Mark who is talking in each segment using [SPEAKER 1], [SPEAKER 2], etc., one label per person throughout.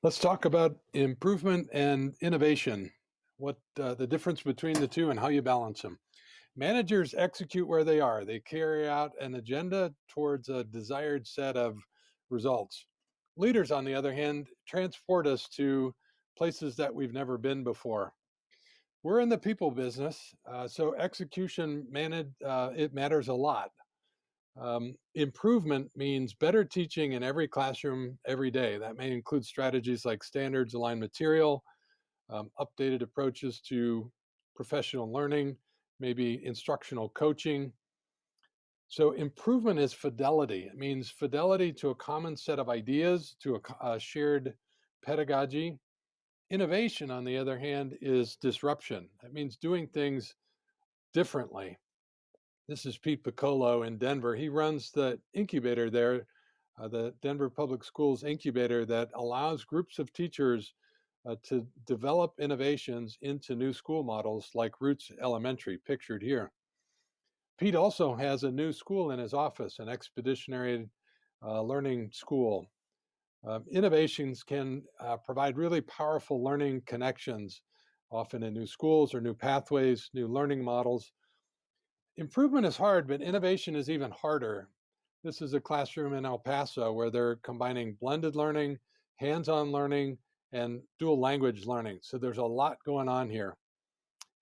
[SPEAKER 1] Let's talk about improvement and innovation. What the difference between the two and how you balance them. Managers execute where they are. They carry out an agenda towards a desired set of results. Leaders, on the other hand, transport us to places that we've never been before. We're in the people business, so execution it matters a lot. Improvement means better teaching in every classroom every day. That may include strategies like standards aligned material, updated approaches to professional learning, maybe instructional coaching. So, improvement is fidelity. It means fidelity to a common set of ideas, to a shared pedagogy. Innovation, on the other hand, is disruption. That means doing things differently. This is Pete Piccolo in Denver. He runs the incubator there, the Denver Public Schools incubator that allows groups of teachers to develop innovations into new school models like Roots Elementary, pictured here. Pete also has a new school in his office, an expeditionary learning school. Innovations can provide really powerful learning connections, often in new schools or new pathways, new learning models. Improvement is hard, but innovation is even harder. This is a classroom in El Paso where they're combining blended learning, hands on learning, and dual language learning. So there's a lot going on here.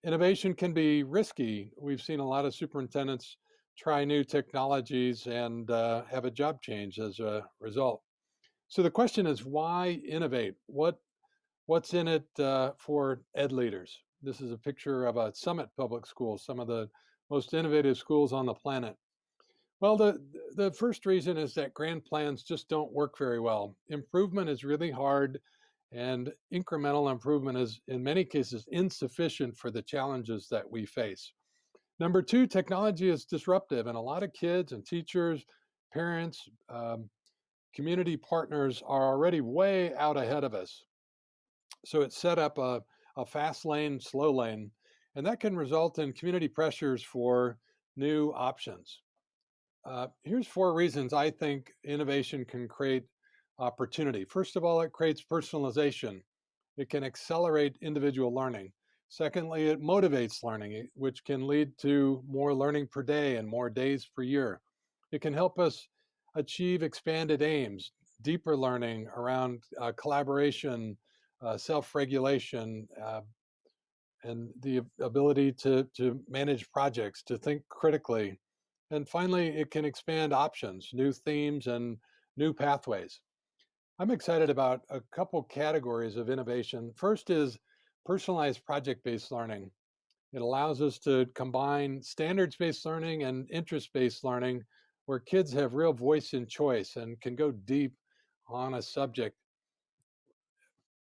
[SPEAKER 1] Innovation can be risky. We've seen a lot of superintendents try new technologies and have a job change as a result. So the question is, why innovate? What's in it for ed leaders? This is a picture of a Summit Public School, some of the most innovative schools on the planet. Well, the first reason is that grand plans just don't work very well. Improvement is really hard, and incremental improvement is, in many cases, insufficient for the challenges that we face. Number two, technology is disruptive, and a lot of kids and teachers, parents, community partners are already way out ahead of us. So it set up a fast lane, slow lane, and that can result in community pressures for new options. Here's four reasons I think innovation can create opportunity. First of all, it creates personalization. It can accelerate individual learning. Secondly, it motivates learning, which can lead to more learning per day and more days per year. It can help us achieve expanded aims, deeper learning around collaboration, self regulation, and the ability to manage projects, to think critically. And finally, it can expand options, new themes, and new pathways. I'm excited about a couple categories of innovation. First is personalized project based learning. It allows us to combine standards based learning and interest based learning where kids have real voice and choice and can go deep on a subject.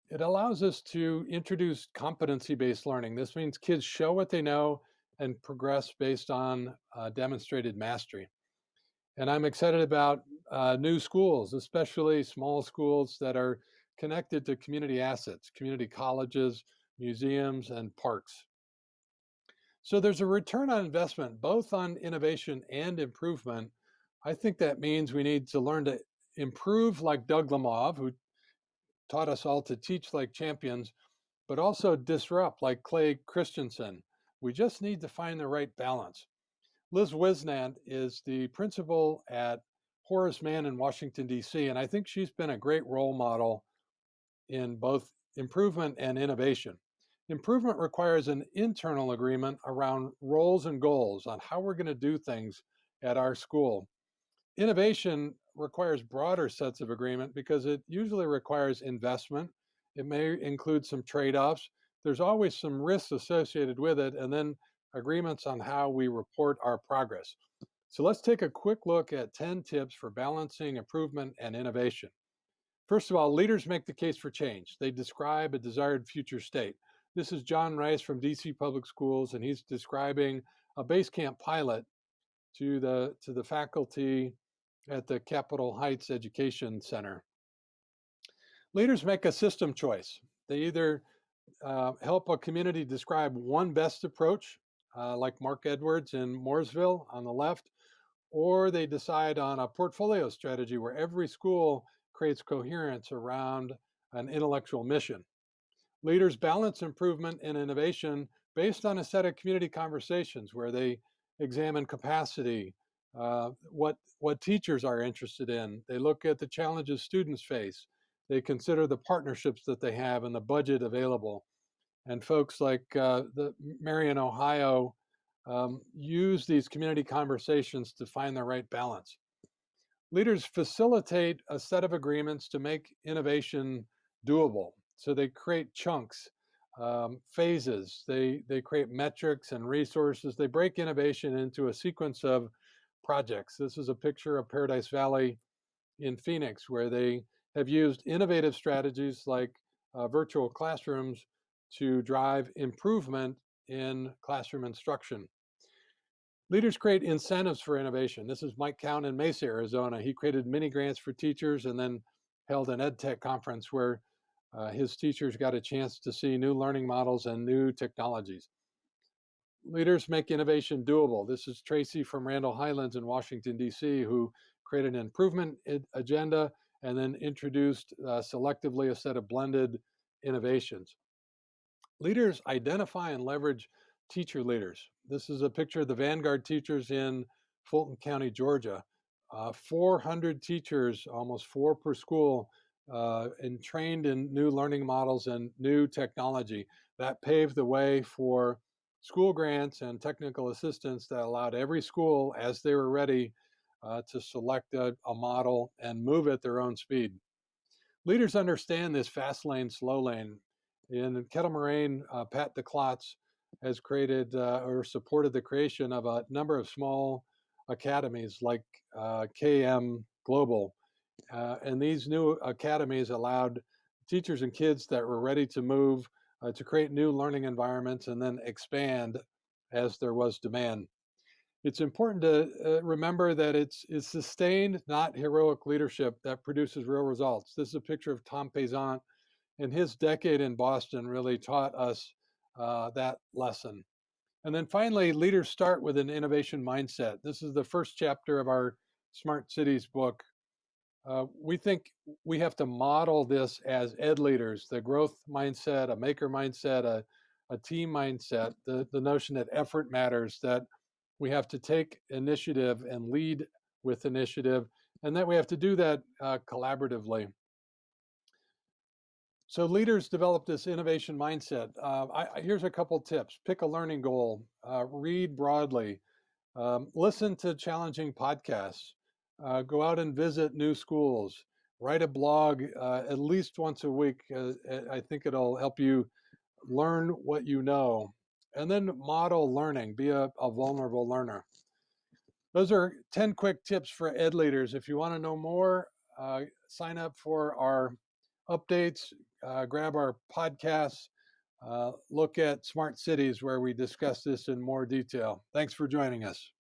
[SPEAKER 1] It allows us to introduce competency based learning. This means kids show what they know and progress based on demonstrated mastery. And I'm excited about new schools, especially small schools that are connected to community assets, community colleges, museums, and parks. So there's a return on investment, both on innovation and improvement. I think that means we need to learn to improve like Doug Lemov, who taught us all to teach like champions, but also disrupt like Clay Christensen. We just need to find the right balance. Liz Wisnant is the principal at Horace Mann in Washington, D.C., and I think she's been a great role model in both improvement and innovation. Improvement requires an internal agreement around roles and goals on how we're going to do things at our school. Innovation requires broader sets of agreement because it usually requires investment. It may include some trade offs. There's always some risks associated with it, and then agreements on how we report our progress. So let's take a quick look at 10 tips for balancing improvement and innovation. First of all, leaders make the case for change. They describe a desired future state. This is John Rice from DC Public Schools, and he's describing a base camp pilot to the faculty at the Capitol Heights Education Center. Leaders make a system choice. They either help a community describe one best approach, like Mark Edwards in Mooresville on the left, or they decide on a portfolio strategy where every school creates coherence around an intellectual mission. Leaders balance improvement and innovation based on a set of community conversations where they examine capacity, what teachers are interested in. They look at the challenges students face. They consider the partnerships that they have and the budget available. And folks like the Marion, Ohio, use these community conversations to find the right balance. Leaders facilitate a set of agreements to make innovation doable. So they create chunks, phases, they create metrics and resources. They break innovation into a sequence of projects. This is a picture of Paradise Valley in Phoenix, where they have used innovative strategies like virtual classrooms to drive improvement in classroom instruction. Leaders create incentives for innovation. This is Mike Cowan in Mesa, Arizona. He created mini grants for teachers and then held an ed tech conference where his teachers got a chance to see new learning models and new technologies. Leaders make innovation doable. This is Tracy from Randall Highlands in Washington, D.C., who created an improvement agenda and then introduced selectively a set of blended innovations. Leaders identify and leverage teacher leaders. This is a picture of the Vanguard teachers in Fulton County, Georgia. 400 teachers, almost four per school, and trained in new learning models and new technology. That paved the way for school grants and technical assistance that allowed every school, as they were ready, to select a model and move at their own speed. Leaders understand this fast lane, slow lane. In Kettle Moraine, Pat DeClotz has created or supported the creation of a number of small academies like KM Global. And these new academies allowed teachers and kids that were ready to move to create new learning environments and then expand as there was demand. It's important to remember that it's sustained, not heroic leadership that produces real results. This is a picture of Tom Payzant, and his decade in Boston really taught us that lesson. And then finally, leaders start with an innovation mindset. This is the first chapter of our Smart Cities book. We think we have to model this as ed leaders, the growth mindset, a maker mindset, a team mindset, the notion that effort matters, that we have to take initiative and lead with initiative, and that we have to do that collaboratively. So leaders develop this innovation mindset. Here's a couple tips. Pick a learning goal, read broadly, listen to challenging podcasts, go out and visit new schools, write a blog at least once a week. I think it'll help you learn what you know, and then model learning, be a vulnerable learner. Those are 10 quick tips for ed leaders. If you want to know more, sign up for our updates, grab our podcasts, look at Smart Cities where we discuss this in more detail. Thanks for joining us.